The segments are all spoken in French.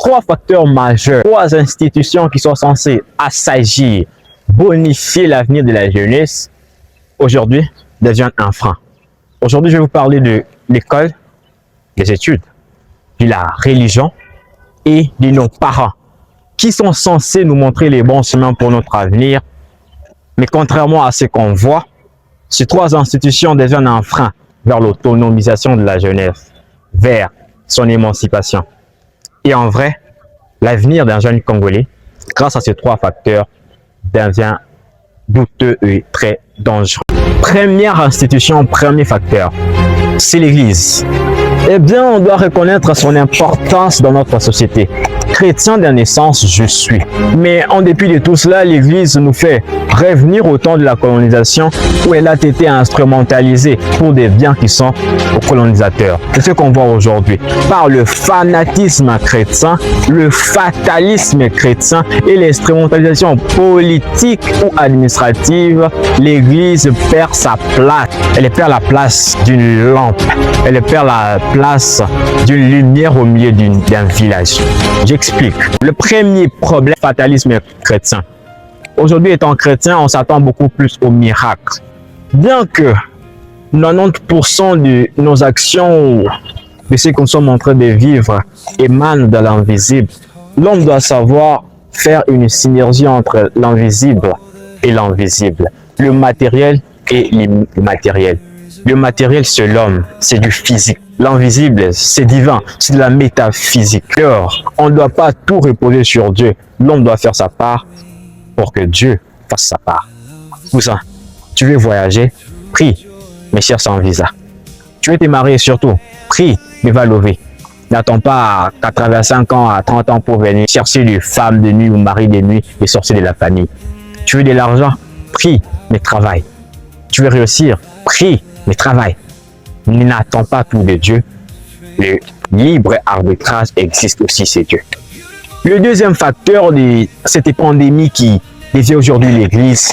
trois facteurs majeurs, trois institutions qui sont censées assagir, bonifier l'avenir de la jeunesse, aujourd'hui deviennent un frein. Aujourd'hui, je vais vous parler de l'école, des études, de la religion et de nos parents qui sont censés nous montrer les bons chemins pour notre avenir. Mais contrairement à ce qu'on voit, ces trois institutions deviennent un frein vers l'autonomisation de la jeunesse, vers son émancipation. Et en vrai, l'avenir d'un jeune Congolais, grâce à ces trois facteurs, devient douteux et très dangereux. Première institution, premier facteur, c'est l'Église. Eh bien, on doit reconnaître son importance dans notre société. Chrétien de naissance, je suis. Mais en dépit de tout cela, l'Église nous fait revenir au temps de la colonisation où elle a été instrumentalisée pour des biens qui sont aux colonisateurs. C'est ce qu'on voit aujourd'hui. Par le fanatisme chrétien, le fatalisme chrétien et l'instrumentalisation politique ou administrative, l'Église perd sa place. Elle perd la place d'une lampe. Elle perd la place d'une lumière au milieu d'un village. J'explique. Le premier problème, fatalisme chrétien. Aujourd'hui, étant chrétien, on s'attend beaucoup plus au miracle. Bien que 90% de nos actions, de ce que nous sommes en train de vivre, émanent de l'invisible, l'homme doit savoir faire une synergie entre l'invisible et l'invisible, le matériel et l'immatériel. Le matériel, c'est l'homme, c'est du physique. L'invisible, c'est divin, c'est de la métaphysique. Alors, on ne doit pas tout reposer sur Dieu. L'homme doit faire sa part pour que Dieu fasse sa part. Cousin, tu veux voyager? Prie, mais cherche un visa. Tu veux te marier surtout? Prie, mais va lever. N'attends pas qu'à travers 5 ans, à 30 ans pour venir chercher des femmes de nuit ou mari de nuit et sortir de la famille. Tu veux de l'argent? Prie, mais travaille. Tu veux réussir? Prie, mais travaille. N'attends pas tout de Dieu. Le libre arbitrage existe aussi, c'est Dieu. Le deuxième facteur de cette pandémie qui dévie aujourd'hui l'Église,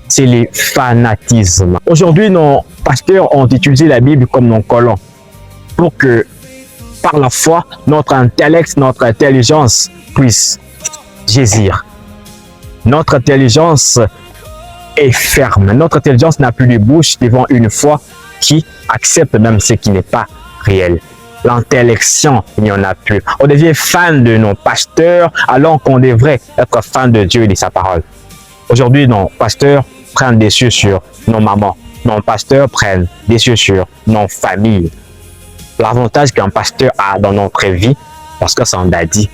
c'est le fanatisme. Aujourd'hui, nos pasteurs ont utilisé la Bible comme nos colons pour que, par la foi, notre intellect, notre intelligence puisse jaillir. Notre intelligence est ferme. Notre intelligence n'a plus de bouche devant une foi qui accepte même ce qui n'est pas réel. L'intellection, il n'y en a plus. On devient fan de nos pasteurs alors qu'on devrait être fan de Dieu et de sa parole. Aujourd'hui, nos pasteurs prennent des cieux sur nos mamans. Nos pasteurs prennent des cieux sur nos familles. L'avantage qu'un pasteur a dans notre vie, parce que ça en a dit,